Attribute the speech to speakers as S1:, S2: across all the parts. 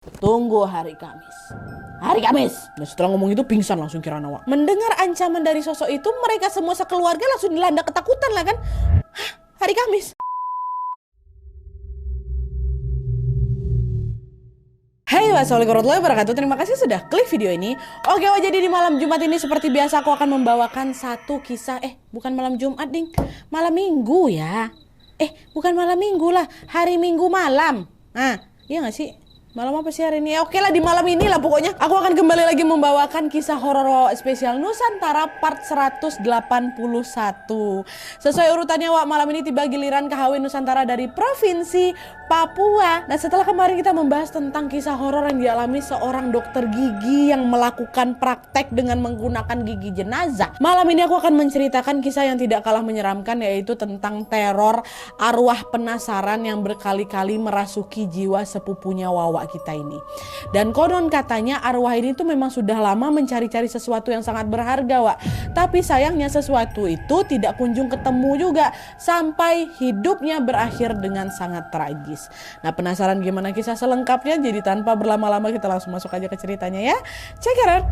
S1: Tunggu hari Kamis. Hari Kamis. Dan setelah ngomong itu pingsan langsung Kirana, Wak. Mendengar ancaman dari sosok itu, mereka semua sekeluarga langsung dilanda ketakutan lah kan. Hah? Hari Kamis. Hai, wassalamualaikum warahmatullahi wabarakatuh. Terima kasih sudah klik video ini. Oke, jadi di malam Jumat ini seperti biasa aku akan membawakan satu kisah. Bukan malam Jumat, ding. Malam Minggu ya. Bukan malam Minggu lah. Hari Minggu malam. Nah, iya gak sih? Malam apa sih hari ini? Oke lah, di malam ini lah pokoknya. Aku akan kembali lagi membawakan kisah horor spesial Nusantara part 181. Sesuai urutannya, Wak, malam ini tiba giliran KHW Nusantara dari Provinsi Papua. Nah, setelah kemarin kita membahas tentang kisah horor yang dialami seorang dokter gigi yang melakukan praktek dengan menggunakan gigi jenazah. Malam ini aku akan menceritakan kisah yang tidak kalah menyeramkan, yaitu tentang teror arwah penasaran yang berkali-kali merasuki jiwa sepupunya Wawa kita ini. Dan konon katanya arwah ini tuh memang sudah lama mencari-cari sesuatu yang sangat berharga, Wak. Tapi sayangnya sesuatu itu tidak kunjung ketemu juga sampai hidupnya berakhir dengan sangat tragis. Nah, penasaran gimana kisah selengkapnya? Jadi tanpa berlama-lama kita langsung masuk aja ke ceritanya ya. Check it out.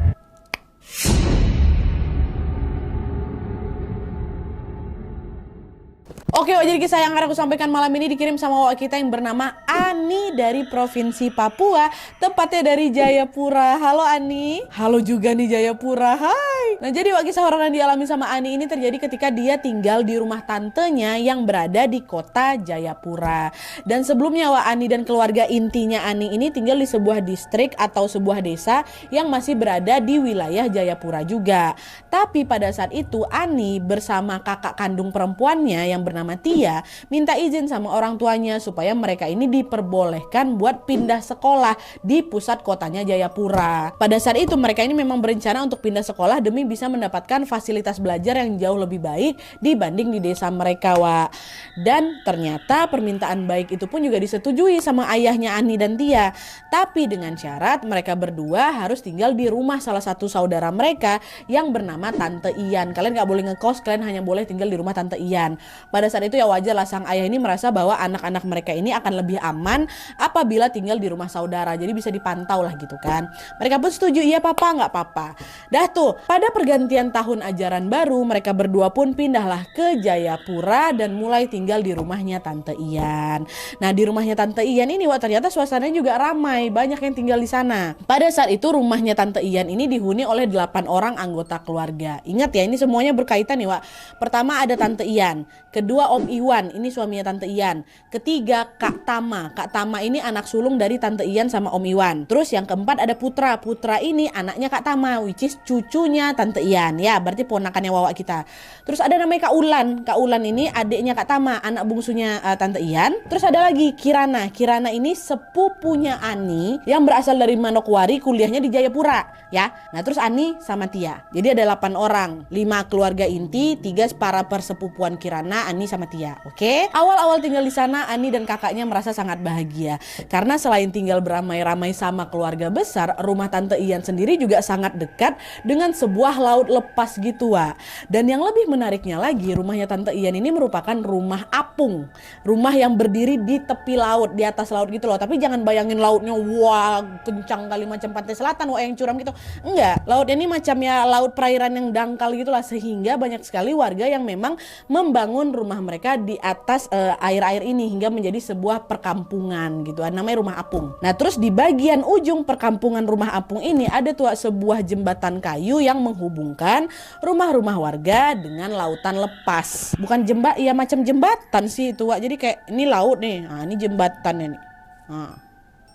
S1: Oke, jadi kisah yang akan aku sampaikan malam ini dikirim sama Wak kita yang bernama Ani dari Provinsi Papua, tepatnya dari Jayapura. Halo Ani. Halo juga nih Jayapura. Hai. Nah, jadi Wak, kisah horor yang dialami sama Ani ini terjadi ketika dia tinggal di rumah tantenya yang berada di kota Jayapura. Dan sebelumnya Wak, Ani dan keluarga intinya Ani ini tinggal di sebuah distrik atau sebuah desa yang masih berada di wilayah Jayapura juga. Tapi pada saat itu Ani bersama kakak kandung perempuannya yang bernama Tia minta izin sama orang tuanya supaya mereka ini diperbolehkan buat pindah sekolah di pusat kotanya Jayapura. Pada saat itu mereka ini memang berencana untuk pindah sekolah demi bisa mendapatkan fasilitas belajar yang jauh lebih baik dibanding di desa mereka, Wak. Dan ternyata permintaan baik itu pun juga disetujui sama ayahnya Ani dan Tia. Tapi dengan syarat mereka berdua harus tinggal di rumah salah satu saudara mereka yang bernama Tante Ian. Kalian gak boleh ngekos, kalian hanya boleh tinggal di rumah Tante Ian. Pada saat itu ya wajar lah sang ayah ini merasa bahwa anak-anak mereka ini akan lebih aman apabila tinggal di rumah saudara. Jadi bisa dipantau lah gitu kan. Mereka pun setuju, iya papa, nggak apa-apa. Dah tuh, pada pergantian tahun ajaran baru mereka berdua pun pindahlah ke Jayapura dan mulai tinggal di rumahnya Tante Ian. Nah, di rumahnya Tante Ian ini Wak, ternyata suasananya juga ramai, banyak yang tinggal di sana. Pada saat itu rumahnya Tante Ian ini dihuni oleh 8 orang anggota keluarga. Ingat ya, ini semuanya berkaitan nih, Wak. Pertama ada Tante Ian, kedua Om Iwan, ini suaminya Tante Ian. Ketiga Kak Tama. Kak Tama ini anak sulung dari Tante Ian sama Om Iwan. Terus yang keempat ada Putra. Putra ini anaknya Kak Tama, which is cucunya Tante Ian. Ya, berarti ponakannya Wawa kita. Terus ada namanya Kak Ulan. Kak Ulan ini adiknya Kak Tama, anak bungsunya Tante Ian. Terus ada lagi Kirana. Kirana ini sepupunya Ani yang berasal dari Manokwari, kuliahnya di Jayapura. Ya. Nah, terus Ani sama Tia. Jadi ada 8 orang. 5 keluarga inti, 3 para persepupuan Kirana, Ani sama Tia. Oke. Awal-awal tinggal di sana Ani dan kakaknya merasa sangat bahagia karena selain tinggal beramai-ramai sama keluarga besar, rumah Tante Ian sendiri juga sangat dekat dengan sebuah laut lepas gitu, Wak. Dan yang lebih menariknya lagi, rumahnya Tante Ian ini merupakan rumah apung. Rumah yang berdiri di tepi laut, di atas laut gitu loh. Tapi jangan bayangin lautnya wah kencang kali macam pantai selatan, wah yang curam gitu. Enggak, lautnya ini macamnya laut perairan yang dangkal gitu lah, sehingga banyak sekali warga yang memang membangun rumah mereka di atas air-air ini hingga menjadi sebuah perkampungan gitu, namanya rumah apung. Nah, terus di bagian ujung perkampungan rumah apung ini ada tuh sebuah jembatan kayu yang menghubungkan rumah-rumah warga dengan lautan lepas. Bukan ya macam jembatan sih itu, Wak. Jadi kayak ini laut nih, nah ini jembatannya nih. Nah,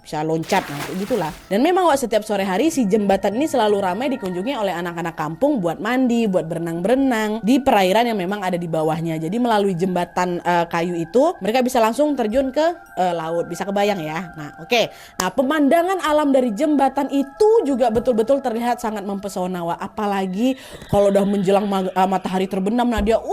S1: bisa loncat gitulah. Dan memang Wak, setiap sore hari si jembatan ini selalu ramai dikunjungi oleh anak-anak kampung buat mandi, buat berenang-berenang di perairan yang memang ada di bawahnya. Jadi melalui jembatan kayu itu mereka bisa langsung terjun ke laut. Bisa kebayang ya. Nah, oke. Nah, pemandangan alam dari jembatan itu juga betul-betul terlihat sangat mempesona, Wak. Apalagi kalau udah menjelang matahari terbenam, nah dia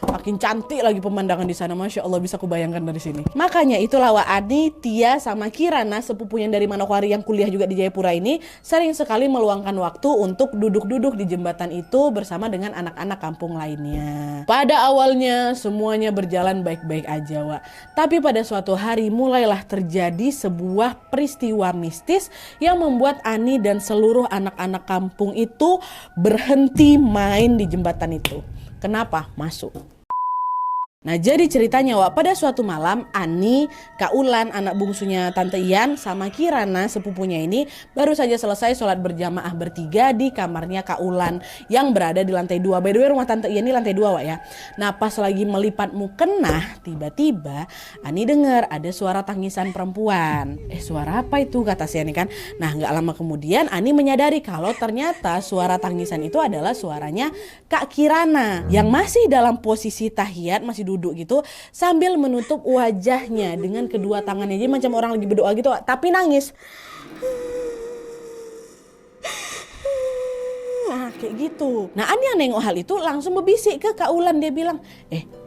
S1: makin cantik lagi pemandangan di sana. Masya Allah, bisa kubayangkan dari sini. Makanya itulah Wak, Adi, Tia sama Kirana sepupunya dari Manokwari yang kuliah juga di Jayapura ini sering sekali meluangkan waktu untuk duduk-duduk di jembatan itu bersama dengan anak-anak kampung lainnya. Pada awalnya semuanya berjalan baik-baik aja, Wak. Tapi pada suatu hari mulailah terjadi sebuah peristiwa mistis yang membuat Ani dan seluruh anak-anak kampung itu berhenti main di jembatan itu. Kenapa? Masuk. Nah, jadi ceritanya, Wak, pada suatu malam Ani, Kak Ulan, anak bungsunya Tante Ian, sama Kirana sepupunya ini baru saja selesai sholat berjamaah bertiga di kamarnya Kak Ulan yang berada di lantai 2. By the way, rumah Tante Ian ini lantai 2, Wak, ya. Nah, pas lagi melipat mukena, tiba-tiba Ani dengar ada suara tangisan perempuan. Suara apa itu, kata si Ani kan. Nah, gak lama kemudian Ani menyadari kalau ternyata suara tangisan itu adalah suaranya Kak Kirana yang masih dalam posisi tahiyat, masih duduk gitu sambil menutup wajahnya dengan kedua tangannya. Jadi macam orang lagi berdoa gitu, tapi nangis. Nah, kayak gitu. Nah, Ani yang nengok hal itu langsung berbisik ke Kak Ulan. Dia bilang,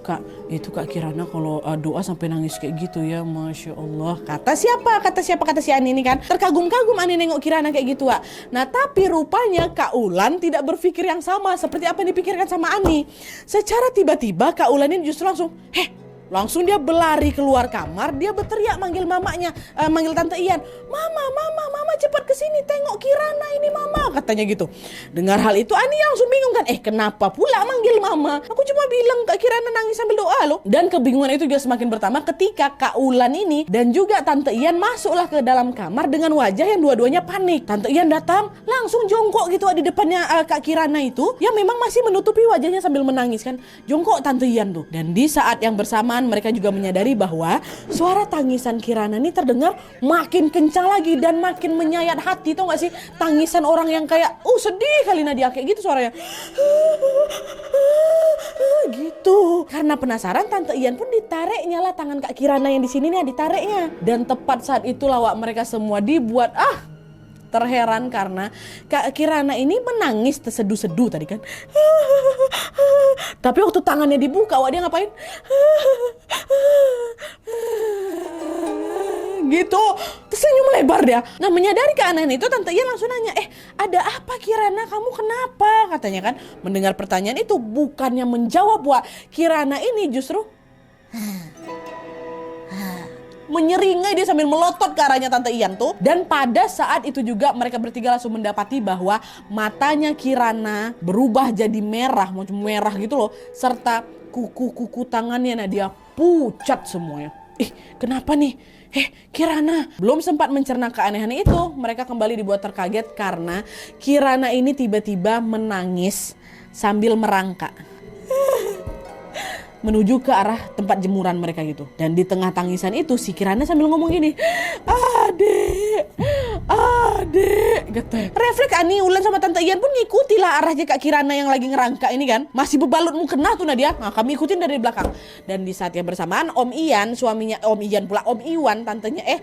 S1: Kak, itu Kak Kirana kalau doa sampai nangis kayak gitu ya, Masya Allah. Kata siapa? Kata si Ani ini kan. Terkagum-kagum Ani nengok Kirana kayak gitu, Wak. Nah, tapi rupanya Kak Ulan tidak berpikir yang sama seperti apa yang dipikirkan sama Ani. Secara tiba-tiba Kak Ulan ini justru langsung dia berlari keluar kamar, dia berteriak manggil mamanya, manggil Tante Ian. Mama cepat kesini, tengok Kirana ini Mama, katanya gitu. Dengar hal itu Ani langsung bingung kan, kenapa pula manggil Mama? Aku cuma bilang Kak Kirana nangis sambil doa loh. Dan kebingungan itu juga semakin bertambah ketika Kak Ulan ini dan juga Tante Ian masuklah ke dalam kamar dengan wajah yang dua-duanya panik. Tante Ian datang langsung jongkok gitu di depannya Kak Kirana itu, yang memang masih menutupi wajahnya sambil menangis kan. Jongkok Tante Ian tuh. Dan di saat yang bersamaan mereka juga menyadari bahwa suara tangisan Kirana ini terdengar makin kencang lagi dan makin menyayat hati. Tau gak sih, tangisan orang yang kayak sedih kali Nadia, kayak gitu suaranya gitu. Karena penasaran, Tante Ian pun ditariknya lah tangan Kak Kirana yang di sini nih, ditariknya. Dan tepat saat itu lawak mereka semua dibuat terheran karena Kak Kirana ini menangis terseduh-seduh tadi kan. Tapi waktu tangannya dibuka, dia ngapain? Gitu, tersenyum lebar dia. Nah, menyadari keanehan itu, Tante Ian langsung nanya, ada apa Kirana, kamu kenapa? Katanya kan. Mendengar pertanyaan itu, bukannya menjawab, Wak, Kirana ini justru menyeringai, dia sambil melotot ke arahnya Tante Ian tuh. Dan pada saat itu juga mereka bertiga langsung mendapati bahwa matanya Kirana berubah jadi merah, macam merah gitu loh. Serta kuku-kuku tangannya dia pucat semuanya. Kenapa nih? Kirana. Belum sempat mencerna keanehan itu, mereka kembali dibuat terkaget karena Kirana ini tiba-tiba menangis sambil merangkak menuju ke arah tempat jemuran mereka gitu. Dan di tengah tangisan itu si Kirana sambil ngomong gini, Adek gitu. Refleks Ani, Ulan sama Tante Ian pun ngikutilah arahnya Kak Kirana yang lagi ngerangkak ini kan. Masih berbalut mukena tuh Nadia. Nah, kami ikutin dari belakang. Dan di saat yang bersamaan Om Ian, suaminya Om Iwan tantenya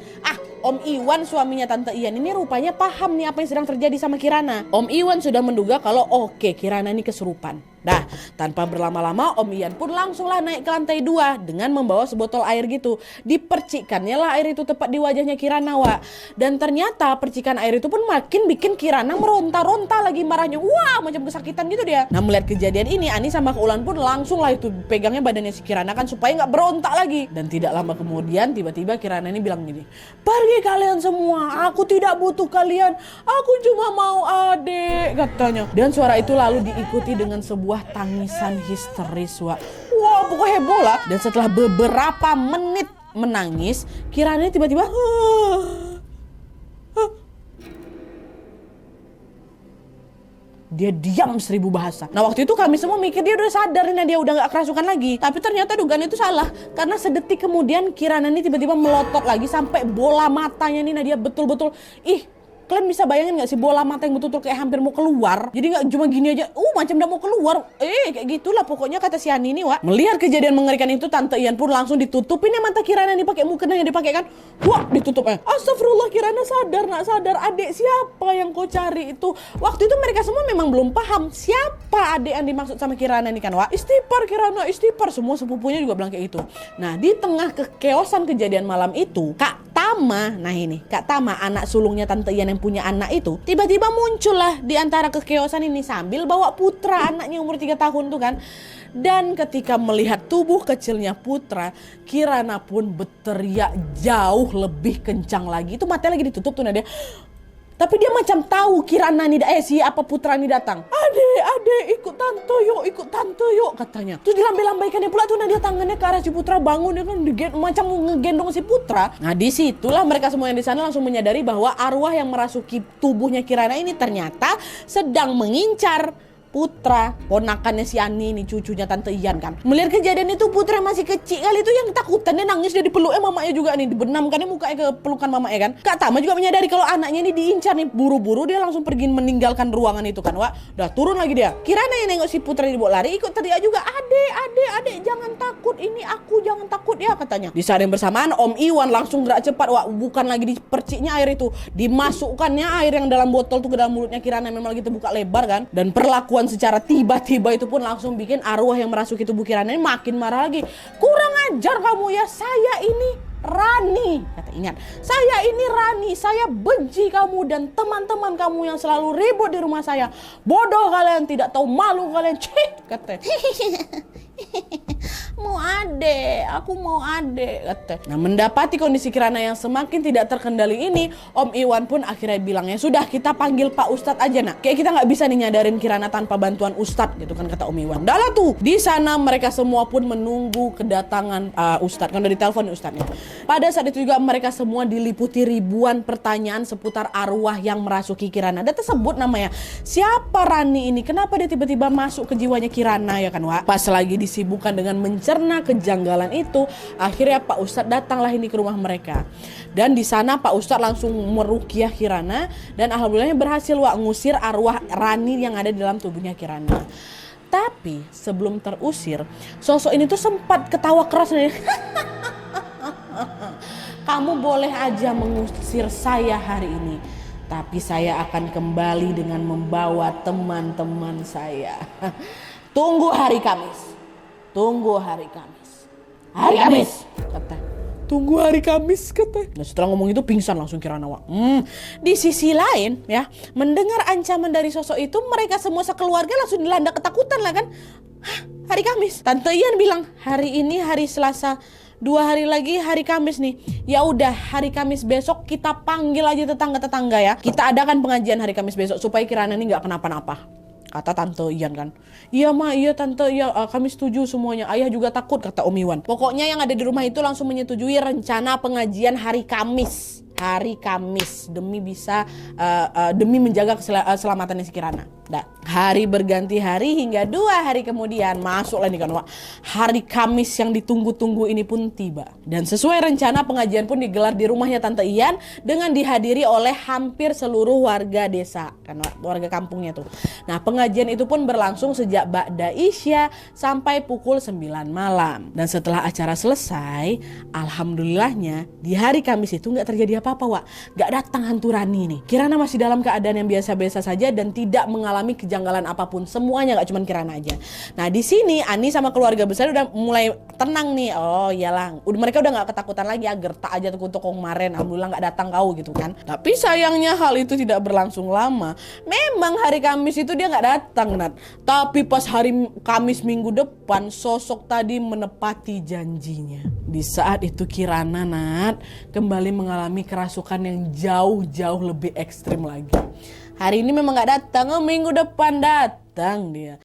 S1: Om Iwan suaminya Tante Ian ini rupanya paham nih apa yang sedang terjadi sama Kirana. Om Iwan sudah menduga kalau Kirana ini kesurupan. Nah, tanpa berlama-lama Om Ian pun langsunglah naik ke lantai 2 dengan membawa sebotol air gitu. Dipercikannya lah air itu tepat di wajahnya Kirana, Wak. Dan ternyata percikan air itu pun makin bikin Kirana meronta-ronta lagi marahnya. Wah, macam kesakitan gitu dia. Nah, melihat kejadian ini Ani sama Kak Ulan pun langsung lah itu pegangnya badannya si Kirana kan supaya nggak berontak lagi. Dan tidak lama kemudian tiba-tiba Kirana ini bilang gini, pergi kalian semua, aku tidak butuh kalian, aku cuma mau adek, katanya. Dan suara itu lalu diikuti dengan sebuah tangisan histeris, Wak. Wah, pokoknya heboh lah. Dan setelah beberapa menit menangis, Kirana tiba-tiba dia diam 1000 bahasa. Nah, waktu itu kami semua mikir dia udah sadar nih, dia udah gak kerasukan lagi. Tapi ternyata dugaan itu salah. Karena sedetik kemudian Kirana ini tiba-tiba melotot lagi sampai bola matanya nih Nadia betul-betul kalian bisa bayangin gak sih bola mata yang betul-betul kayak hampir mau keluar. Jadi gak cuma gini aja, macam udah mau keluar. Kayak gitulah pokoknya kata si Ani ini, Wak. Melihat kejadian mengerikan itu, Tante Ian pun langsung ditutupin ya mata Kirana yang dipakai, mukena yang dipakai kan. Wah, ditutup Astagfirullah, Kirana sadar nak sadar. Adik siapa yang kau cari itu? Waktu itu mereka semua memang belum paham siapa adik yang dimaksud sama Kirana ini kan, Wak. Istighfar Kirana, istighfar. Semua sepupunya juga bilang kayak itu. Nah, di tengah kekeosan kejadian malam itu, Kak Tama, nah ini Kak Tama, anak sulungnya Tante Ian yang punya anak itu, tiba-tiba muncullah di antara kekeosan ini sambil bawa Putra, anaknya umur 3 tahun tuh kan. Dan ketika melihat tubuh kecilnya Putra, Kirana pun berteriak jauh lebih kencang lagi. Itu matanya lagi ditutup tuh Nadia. Tapi dia macam tahu Kirana nih, Putra nih datang. Ade, ikut tante yuk katanya. Terus dilambai-lambaikannya pula tuh Nadia tangannya ke arah si Putra, bangun dia kan macam ngegendong si Putra. Nah disitulah mereka semua yang di sana langsung menyadari bahwa arwah yang merasuki tubuhnya Kirana ini ternyata sedang mengincar Putra, ponakannya si Ani nih, cucunya Tante Ian kan. Melihat kejadian itu Putra masih kecil kali itu yang ketakutan, dia nangis, dia dipeluk mamanya juga nih, dibenamkannya mukanya ke pelukan mamanya kan. Kak Tama juga menyadari kalau anaknya ini diincar nih, buru-buru dia langsung pergi meninggalkan ruangan itu kan. Wah, udah turun lagi dia. Kirana yang nengok si Putra dibawa lari ikut teriak juga, Ade, jangan takut, ini aku, jangan takut ya katanya. Di saat yang bersamaan Om Iwan langsung gerak cepat, wah bukan lagi diperciknya air itu, dimasukkannya air yang dalam botol tuh ke dalam mulutnya Kirana, memang lagi terbuka lebar kan. Dan perlakuan secara tiba-tiba itu pun langsung bikin arwah yang merasuki tubuh Kirana ini makin marah lagi. Kurang ajar kamu ya, saya ini Rani, kata ingat, saya ini Rani, saya benci kamu dan teman-teman kamu yang selalu ribut di rumah saya. Bodoh kalian, tidak tahu malu kalian, cik, kata. Aku mau ade, kata. Nah mendapati kondisi Kirana yang semakin tidak terkendali ini, Om Iwan pun akhirnya bilangnya, sudah kita panggil Pak Ustadz aja nak. Kayak kita nggak bisa nih nyadarin Kirana tanpa bantuan Ustadz gitu kan, kata Om Iwan. Dah lah tuh, di sana mereka semua pun menunggu kedatangan Ustadz, kan udah ditelepon Ustadznya. Pada saat itu juga mereka semua diliputi ribuan pertanyaan seputar arwah yang merasuki Kirana. Dan tersebut namanya, siapa Rani ini? Kenapa dia tiba-tiba masuk ke jiwanya Kirana ya kan Wak? Pas lagi disibukkan dengan mencerna kejanggalan itu, akhirnya Pak Ustadz datanglah ini ke rumah mereka. Dan di sana Pak Ustadz langsung meruqyah Kirana dan alhamdulillahnya berhasil Wak ngusir arwah Rani yang ada di dalam tubuhnya Kirana. Tapi sebelum terusir, sosok ini tuh sempat ketawa keras nih. Kamu boleh aja mengusir saya hari ini, tapi saya akan kembali dengan membawa teman-teman saya. Tunggu hari Kamis. Hari Kamis, kata. Tunggu hari Kamis, kata. Nah setelah ngomong itu pingsan langsung Kirana. Di sisi lain ya, mendengar ancaman dari sosok itu, mereka semua sekeluarga langsung dilanda ketakutan lah kan. Hari Kamis. Tante Ian bilang, hari ini hari Selasa, 2 hari lagi hari Kamis nih. Ya udah, hari Kamis besok kita panggil aja tetangga-tetangga ya. Kita adakan pengajian hari Kamis besok supaya Kirana ini nggak kenapa-napa. Kata Tante Ian kan. Iya Ma, iya Tante, iya kami setuju semuanya. Ayah juga takut, kata Om Iwan. Pokoknya yang ada di rumah itu langsung menyetujui rencana pengajian hari Kamis. Hari Kamis demi bisa demi menjaga keselamatannya si Kirana. Nah, hari berganti hari hingga 2 hari kemudian masuklah nih kan Wak. Hari Kamis yang ditunggu-tunggu ini pun tiba. Dan sesuai rencana pengajian pun digelar di rumahnya Tante Ian dengan dihadiri oleh hampir seluruh warga desa kan Wak, warga kampungnya tuh. Nah, pengajian itu pun berlangsung sejak ba'da Isya sampai pukul 9 malam. Dan setelah acara selesai, alhamdulillahnya di hari Kamis itu nggak terjadi apa-apa Wak. Nggak datang hantu Rani nih. Kirana masih dalam keadaan yang biasa-biasa saja dan tidak mengalami kejanggalan apapun. Semuanya, gak cuma Kirana aja. Nah di sini Ani sama keluarga besar udah mulai tenang nih. Oh iyalah, mereka udah gak ketakutan lagi. Gertak aja tuh kemarin, alhamdulillah gak datang kau gitu kan. Tapi sayangnya hal itu tidak berlangsung lama. Memang hari Kamis itu dia gak datang Nat. Tapi pas hari Kamis minggu depan, sosok tadi menepati janjinya. Di saat itu Kirana Nat kembali mengalami kerasukan yang jauh-jauh lebih ekstrim lagi. Hari ini memang gak datang, minggu depan datang dia.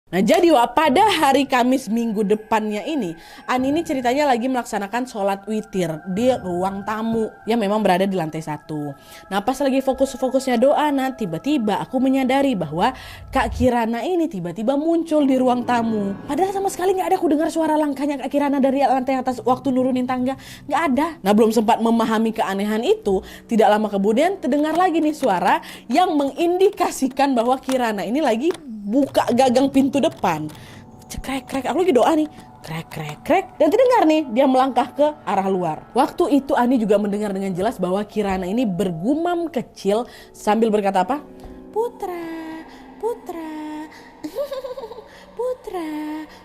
S1: Nah jadi Wak, pada hari Kamis minggu depannya ini, Ani ini ceritanya lagi melaksanakan sholat witir di ruang tamu yang memang berada di lantai 1. Nah pas lagi fokus-fokusnya doa, nah tiba-tiba aku menyadari bahwa Kak Kirana ini tiba-tiba muncul di ruang tamu. Padahal sama sekali gak ada aku dengar suara langkahnya Kak Kirana dari lantai atas waktu nurunin tangga. Gak ada. Nah belum sempat memahami keanehan itu, tidak lama kemudian terdengar lagi nih suara yang mengindikasikan bahwa Kirana ini lagi buka gagang pintu depan. Cekrek-krek, aku lagi doa nih. Krek-krek-krek. Dan terdengar nih, dia melangkah ke arah luar. Waktu itu Ani juga mendengar dengan jelas bahwa Kirana ini bergumam kecil sambil berkata apa? Putra, putra, putra,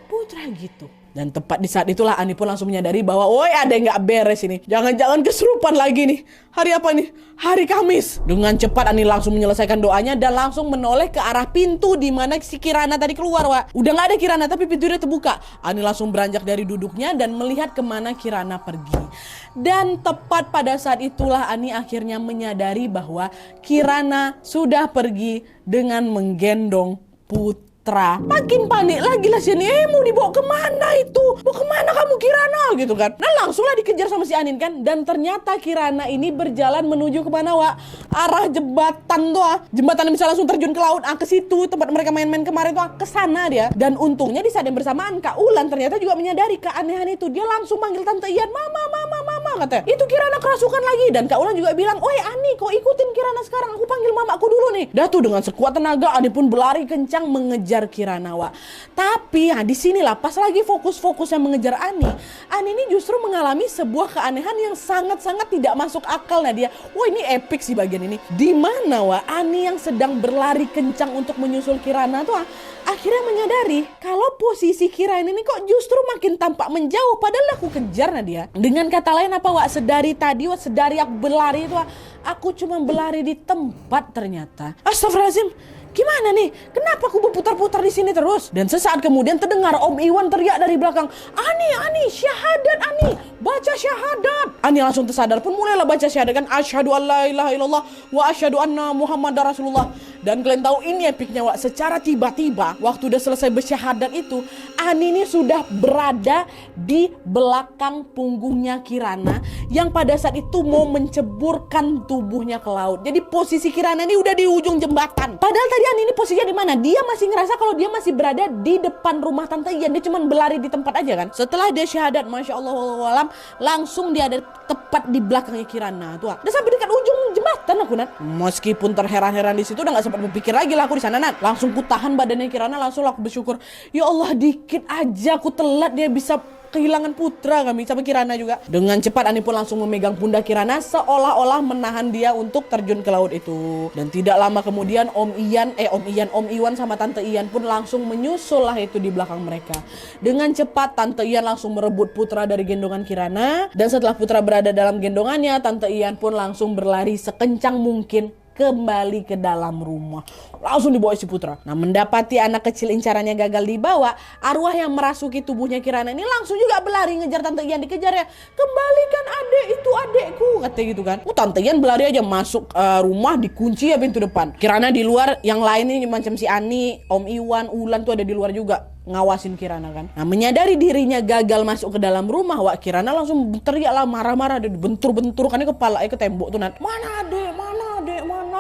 S1: putra gitu. Dan tepat di saat itulah Ani pun langsung menyadari bahwa woi ada yang gak beres ini. Jangan-jangan kesurupan lagi nih. Hari apa nih? Hari Kamis. Dengan cepat Ani langsung menyelesaikan doanya dan langsung menoleh ke arah pintu di mana si Kirana tadi keluar, Wak. Udah gak ada Kirana tapi pintu udah terbuka. Ani langsung beranjak dari duduknya dan melihat kemana Kirana pergi. Dan tepat pada saat itulah Ani akhirnya menyadari bahwa Kirana sudah pergi dengan menggendong Putra. Makin panik lagi lah si Ani. Mau dibawa kemana itu? Mau kemana kamu Kirana? Gitu kan. Nah langsunglah dikejar sama si Anin kan. Dan ternyata Kirana ini berjalan menuju kemana, Wak? Arah jembatan tuh, jembatan yang bisa langsung terjun ke laut. Ke situ tempat mereka main-main kemarin tuh, ke sana dia. Dan untungnya di saat yang bersamaan Kak Ulan ternyata juga menyadari keanehan itu. Dia langsung manggil Tante Ian, mama katanya. Itu Kirana kerasukan lagi. Dan Kak Ulan juga bilang, oi Ani kok ikutin Kirana sekarang? Aku panggil mamaku dulu nih. Dah tuh dengan sekuat tenaga Ani pun berlari kencang mengejar Kirana, Wak. Tapi disinilah pas lagi fokus-fokusnya mengejar Ani ini justru mengalami sebuah keanehan yang sangat-sangat tidak masuk akal. Nah dia, wah ini epic sih bagian ini. Di mana, Wak, Ani yang sedang berlari kencang untuk menyusul Kirana tuh akhirnya menyadari kalau posisi Kirana ini kok justru makin tampak menjauh padahal aku kejar Nadia. Dengan kata lain apa, Wak? Sedari tadi, Wak, sedari aku berlari itu, Wak, aku cuma berlari di tempat ternyata. Astagfirullahaladzim. Gimana nih? Kenapa aku berputar-putar di sini terus? Dan sesaat kemudian terdengar Om Iwan teriak dari belakang, Ani, syahadat Ani, baca syahadat. Ani langsung tersadar pun mulailah baca syahadat kan, asyhadu an la ilaha illallah wa asyhadu anna Muhammadar Rasulullah. Dan kalian tahu ini epicnya, Wak, secara tiba-tiba waktu udah selesai bersyahadat itu, Ani ini sudah berada di belakang punggungnya Kirana yang pada saat itu mau menceburkan tubuhnya ke laut. Jadi posisi Kirana ini udah di ujung jembatan. Padahal tadi Ani ini posisinya di mana? Dia masih ngerasa kalau dia masih berada di depan rumah Tante Ian. Dia cuma berlari di tempat aja kan. Setelah dia syahadat, Masya Allah, wallahualam, langsung dia ada tepat di belakangnya Kirana. Tuh, udah sampai dekat ujung jembatan aku, Nat. Meskipun terheran-heran di situ, udah gak sempat berpikir lagi lah aku di sana, Nat. Langsung kutahan badannya Kirana, langsung aku bersyukur. Ya Allah, dikit aja aku telat dia bisa kehilangan putra kami sama Kirana juga. Dengan cepat Ani pun langsung memegang pundak Kirana seolah-olah menahan dia untuk terjun ke laut itu. Dan tidak lama kemudian Om Iwan sama Tante Ian pun langsung menyusul lah itu di belakang mereka. Dengan cepat Tante Ian langsung merebut putra dari gendongan Kirana. Dan setelah putra berada dalam gendongannya, Tante Ian pun langsung berlari sekencang mungkin kembali ke dalam rumah. Langsung dibawa si putra. Nah, mendapati anak kecil incarannya gagal dibawa, arwah yang merasuki tubuhnya Kirana ini langsung juga berlari ngejar Tante Ian, dikejar ya. Kembalikan adek, itu adekku, katanya gitu kan. Tante Ian berlari aja masuk rumah, dikunci ya pintu depan. Kirana di luar, yang lain ini macam si Ani, Om Iwan, Ulan tuh ada di luar juga ngawasin Kirana kan. Nah, menyadari dirinya gagal masuk ke dalam rumah, Wak, Kirana langsung teriak lah, marah-marah, bentur-benturkannya kepala ke tembok tuh, Nat. Mana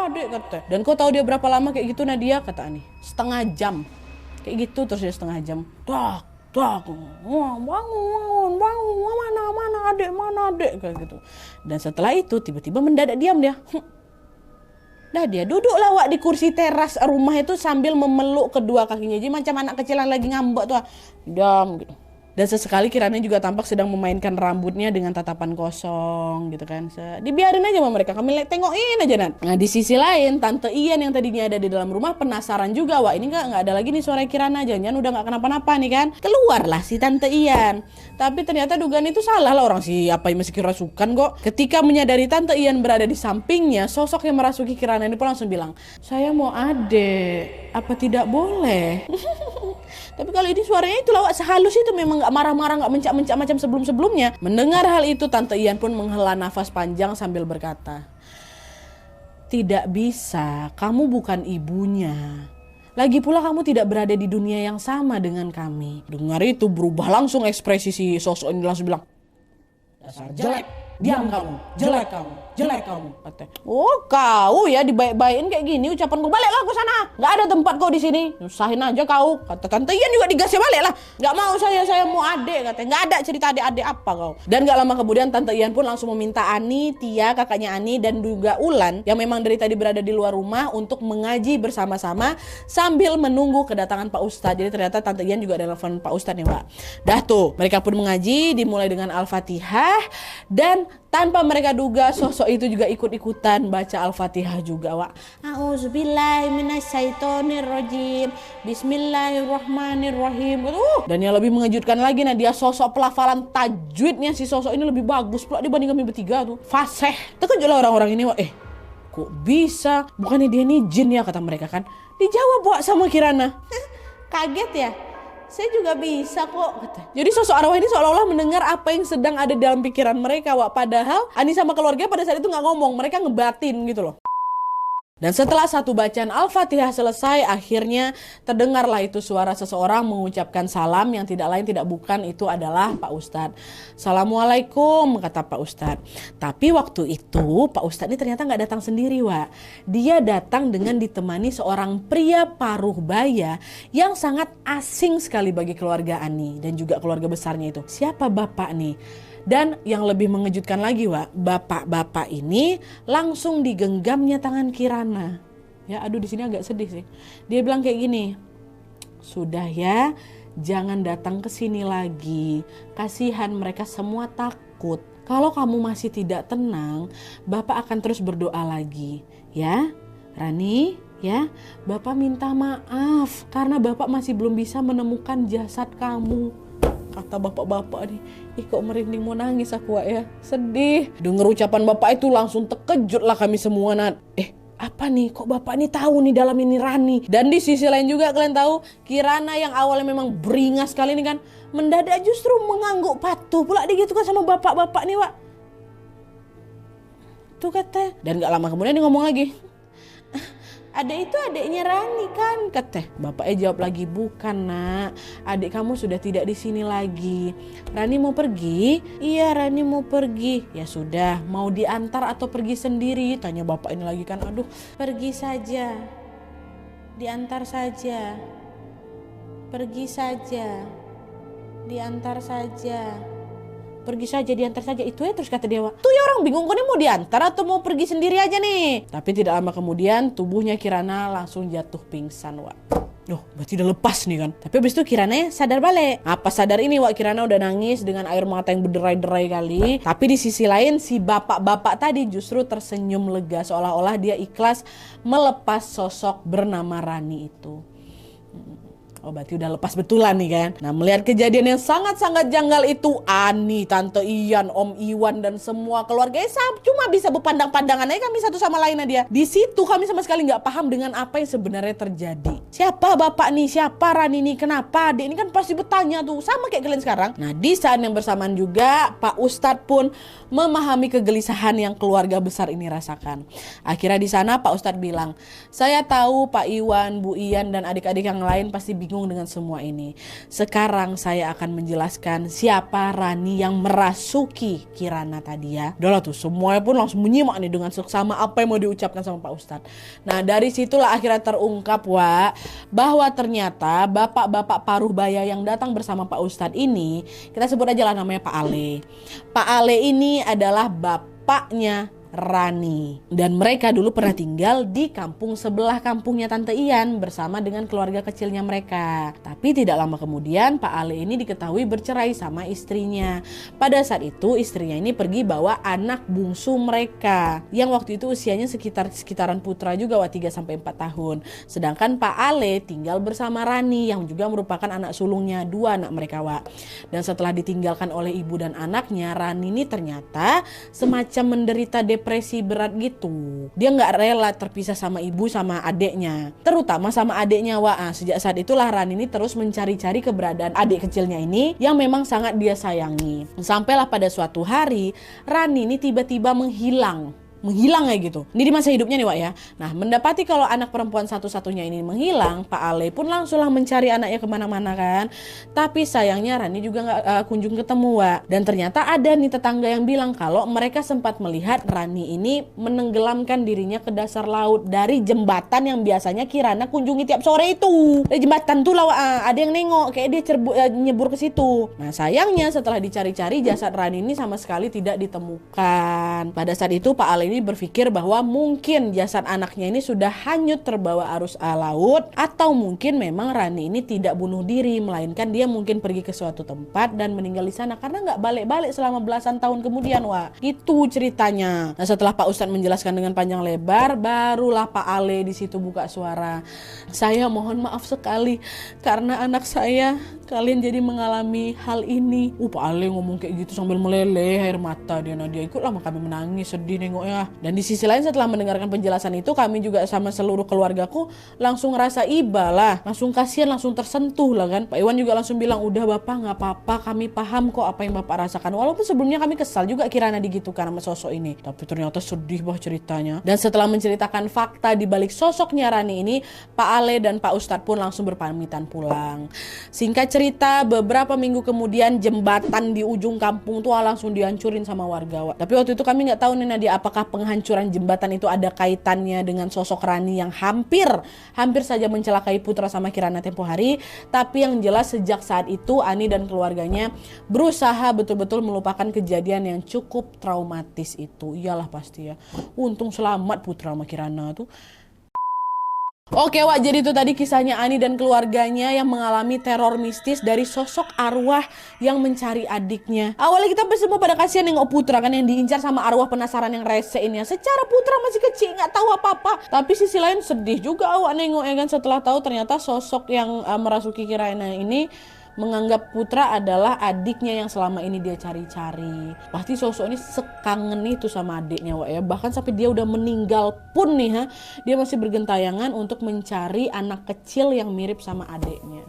S1: adek kata. Dan kau tahu dia berapa lama kayak gitu, Nadia? Kata Ani, setengah jam. Kayak gitu terus dia setengah jam. Bangun, mana adek kayak gitu. Dan setelah itu tiba-tiba mendadak diam dia. Dah dia duduklah, Wak, di kursi teras rumah itu sambil memeluk kedua kakinya. Jadi macam anak kecil yang lagi ngambek tuh. Diam gitu. Dan sesekali Kirana juga tampak sedang memainkan rambutnya dengan tatapan kosong gitu kan. Dibiarin aja sama mereka, kami tengokin aja, Nat. Nah, di sisi lain Tante Ian yang tadinya ada di dalam rumah penasaran juga, Wah, ini nggak ada lagi nih suara Kirana, jangan udah nggak kenapa-napa nih kan. Keluarlah si Tante Ian. Tapi ternyata dugaan itu salah lah, orang siapa yang masih kerasukan kok. Ketika menyadari Tante Ian berada di sampingnya, sosok yang merasuki Kirana ini pun langsung bilang, saya mau adek, apa tidak boleh? Tapi kalau ini suaranya itu lawak sehalus itu, memang gak marah-marah, gak mencak-mencak macam sebelum-sebelumnya. Mendengar hal itu, Tante Ian pun menghela nafas panjang sambil berkata, tidak bisa, kamu bukan ibunya. Lagi pula kamu tidak berada di dunia yang sama dengan kami. Dengar itu berubah langsung ekspresi si sosok ini, langsung bilang, dasar jelek, diam kamu, jelek kamu, jelek kamu, katanya. Oh, kau ya dibaik-baikin kayak gini ucapan kau, baliklah ke sana, nggak ada tempat kau di sini, nyusahin aja kau, kata Tante Ian juga digasnya balik lah, nggak mau saya mau adek, katanya, nggak ada cerita adik-adik apa kau. Dan nggak lama kemudian Tante Ian pun langsung meminta Ani, Tia, kakaknya Ani, dan juga Ulan yang memang dari tadi berada di luar rumah untuk mengaji bersama-sama sambil menunggu kedatangan Pak Ustadz. Jadi ternyata Tante Ian juga ada telepon Pak Ustadz nih, Pak. Dah tuh, mereka pun mengaji, dimulai dengan Al-Fatihah, dan tanpa mereka duga sosok itu juga ikut-ikutan baca Al-Fatihah juga, Wak. A'udzubillahi minasyaitonirrajim. Bismillahirrahmanirrahim. Dan yang lebih mengejutkan lagi, nah dia sosok pelafalan tajwidnya si sosok ini lebih bagus pula dibanding kami bertiga tuh. Fasih. Terkejutlah orang-orang ini, Wak. Kok bisa? Bukannya dia nih jin ya, kata mereka kan. Dijawab, Wak, sama Kirana. Kaget ya? Saya juga bisa kok, kata. Jadi sosok arwah ini seolah-olah mendengar apa yang sedang ada dalam pikiran mereka, Wak. Padahal Ani sama keluarga pada saat itu nggak ngomong, mereka ngebatin gitu loh. Dan setelah satu bacaan Al-Fatihah selesai, akhirnya terdengarlah itu suara seseorang mengucapkan salam yang tidak lain tidak bukan itu adalah Pak Ustadz. Assalamualaikum, kata Pak Ustadz. Tapi waktu itu Pak Ustadz ini ternyata nggak datang sendiri, Wak. Dia datang dengan ditemani seorang pria paruh baya yang sangat asing sekali bagi keluarga Ani dan juga keluarga besarnya itu. Siapa bapak nih? Dan yang lebih mengejutkan lagi, Wak, bapak-bapak ini langsung digenggamnya tangan Kirana. Ya, aduh di sini agak sedih sih. Dia bilang kayak gini, sudah ya, jangan datang ke sini lagi. Kasihan mereka semua takut. Kalau kamu masih tidak tenang, Bapak akan terus berdoa lagi. Ya, Rani, ya, Bapak minta maaf karena Bapak masih belum bisa menemukan jasad kamu. Kata bapak-bapak nih, kok merinding mau nangis aku, Wak, ya. Sedih. Dengar ucapan bapak itu langsung terkejut lah kami semua, Nat. Apa nih, kok bapak ini tahu nih dalam ini Rani. Dan di sisi lain juga kalian tahu, Kirana yang awalnya memang beringas sekali ini kan, mendadak justru mengangguk patuh pula digitukan sama bapak-bapak nih, Wak. Tuh kata. Dan gak lama kemudian dia ngomong lagi, adek itu adeknya Rani kan, kata. Bapaknya jawab lagi, bukan nak, adik kamu sudah tidak di sini lagi. Rani mau pergi? Iya, Rani mau pergi. Ya sudah, mau diantar atau pergi sendiri? Tanya bapak ini lagi kan. Aduh, pergi saja, diantar saja, pergi saja, diantar saja. Pergi saja, diantar saja. Itu ya terus kata dia, Wak. Tuh ya orang bingung, kok dia mau diantar atau mau pergi sendiri aja nih. Tapi tidak lama kemudian tubuhnya Kirana langsung jatuh pingsan, Wak. Berarti udah lepas nih kan. Tapi habis itu Kirana sadar balik. Apa sadar ini, Wak, Kirana udah nangis dengan air mata yang berderai-derai kali. Tapi di sisi lain si bapak-bapak tadi justru tersenyum lega seolah-olah dia ikhlas melepas sosok bernama Rani itu. Berarti udah lepas betulan nih kan. Nah, melihat kejadian yang sangat-sangat janggal itu, Ani, Tante Ian, Om Iwan dan semua keluarganya cuma bisa berpandang-pandangan aja kami satu sama lain aja. Di situ kami sama sekali nggak paham dengan apa yang sebenarnya terjadi. Siapa bapak nih? Siapa Rani nih? Kenapa? Adik ini kan pasti bertanya tuh, sama kayak kalian sekarang. Nah, di saat yang bersamaan juga Pak Ustadz pun memahami kegelisahan yang keluarga besar ini rasakan. Akhirnya di sana Pak Ustadz bilang, saya tahu Pak Iwan, Bu Ian dan adik-adik yang lain pasti bingung dengan semua ini. Sekarang saya akan menjelaskan siapa Rani yang merasuki Kirana tadi ya. Udah lah tuh, semuanya pun langsung menyimak nih dengan seksama apa yang mau diucapkan sama Pak Ustadz. Nah, dari situlah akhirnya terungkap, Wak, bahwa ternyata bapak-bapak paruh baya yang datang bersama Pak Ustadz ini, kita sebut aja lah namanya Pak Ale. Pak Ale ini adalah bapaknya Rani. Dan mereka dulu pernah tinggal di kampung sebelah kampungnya Tante Ian bersama dengan keluarga kecilnya mereka. Tapi tidak lama kemudian Pak Ale ini diketahui bercerai sama istrinya. Pada saat itu istrinya ini pergi bawa anak bungsu mereka yang waktu itu usianya sekitaran putra juga, 3-4 tahun. Sedangkan Pak Ale tinggal bersama Rani yang juga merupakan anak sulungnya, 2 anak mereka, Wak. Dan setelah ditinggalkan oleh ibu dan anaknya, Rani ini ternyata semacam menderita depresi berat gitu. Dia nggak rela terpisah sama ibu sama adeknya, terutama sama adeknya, Wak. Sejak saat itulah Rani ini terus mencari-cari keberadaan adik kecilnya ini yang memang sangat dia sayangi. Sampailah pada suatu hari Rani ini tiba-tiba menghilang kayak gitu. Ini di masa hidupnya nih, Wak, ya. Nah, mendapati kalau anak perempuan satu-satunya ini menghilang, Pak Ale pun langsunglah mencari anaknya kemana-mana kan. Tapi sayangnya Rani juga nggak kunjung ketemu, Wak. Dan ternyata ada nih tetangga yang bilang kalau mereka sempat melihat Rani ini menenggelamkan dirinya ke dasar laut dari jembatan yang biasanya Kirana kunjungi tiap sore itu. Dari jembatan tuh lah, Wak, ada yang nengok kayak dia nyebur ke situ. Nah, sayangnya setelah dicari-cari jasad Rani ini sama sekali tidak ditemukan. Pada saat itu Pak Ale ini berpikir bahwa mungkin jasad anaknya ini sudah hanyut terbawa arus laut, atau mungkin memang Rani ini tidak bunuh diri, melainkan dia mungkin pergi ke suatu tempat dan meninggal di sana karena nggak balik-balik selama belasan tahun kemudian. Wah, itu ceritanya. Nah, setelah Pak Ustadz menjelaskan dengan panjang lebar, barulah Pak Ale di situ buka suara. Saya mohon maaf sekali karena anak saya kalian jadi mengalami hal ini. Pak Ale ngomong kayak gitu sambil meleleh air mata dia. Nah, dia ikut lama kami menangis, sedih nengoknya. Dan di sisi lain setelah mendengarkan penjelasan itu, kami juga sama seluruh keluargaku langsung ngerasa iba lah, langsung kasihan, langsung tersentuh lah kan. Pak Iwan juga langsung bilang, udah Bapak nggak apa-apa, kami paham kok apa yang Bapak rasakan. Walaupun sebelumnya kami kesal juga Kirana digitukan sama sosok ini, tapi ternyata sedih bah ceritanya. Dan setelah menceritakan fakta di balik sosoknya Rani ini, Pak Ale dan Pak Ustadz pun langsung berpamitan pulang. Singkat cerita, beberapa minggu kemudian jembatan di ujung kampung tuh langsung dihancurin sama warga. Tapi waktu itu kami nggak tahu nih Nadia, apakah penghancuran jembatan itu ada kaitannya dengan sosok Rani yang hampir saja mencelakai Putra sama Kirana tempo hari. Tapi yang jelas sejak saat itu Ani dan keluarganya berusaha betul-betul melupakan kejadian yang cukup traumatis itu. Iyalah pasti ya. Untung selamat Putra sama Kirana tuh. Oke Wak, jadi itu tadi kisahnya Ani dan keluarganya yang mengalami teror mistis dari sosok arwah yang mencari adiknya. Awalnya kita semua pada kasihan nengok Putra kan yang diincar sama arwah penasaran yang rese ini. Secara Putra masih kecil nggak tahu apa-apa. Tapi sisi lain sedih juga Wak nengok ya kan setelah tahu ternyata sosok yang merasuki Kirana ini menganggap Putra adalah adiknya yang selama ini dia cari-cari. Pasti sosok ini sekangen itu sama adiknya Wak ya. Bahkan sampai dia udah meninggal pun nih dia masih bergentayangan untuk mencari anak kecil yang mirip sama adiknya.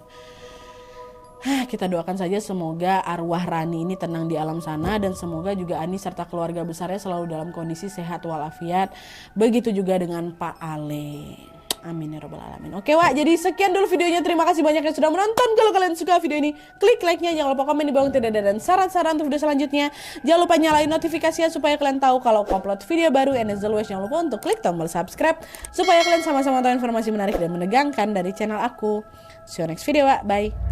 S1: Kita doakan saja semoga arwah Rani ini tenang di alam sana, dan semoga juga Ani serta keluarga besarnya selalu dalam kondisi sehat walafiat. Begitu juga dengan Pak Ale. Amin ya robbal alamin. Oke Wak, jadi sekian dulu videonya. Terima kasih banyak yang sudah menonton. Kalau kalian suka video ini, klik like-nya. Jangan lupa komen di bawah tidak ada, dan saran-saran untuk video selanjutnya. Jangan lupa nyalain notifikasinya supaya kalian tahu kalau aku upload video baru. And as always, jangan lupa untuk klik tombol subscribe supaya kalian sama-sama tahu informasi menarik dan menegangkan dari channel aku. See you next video Wak, bye.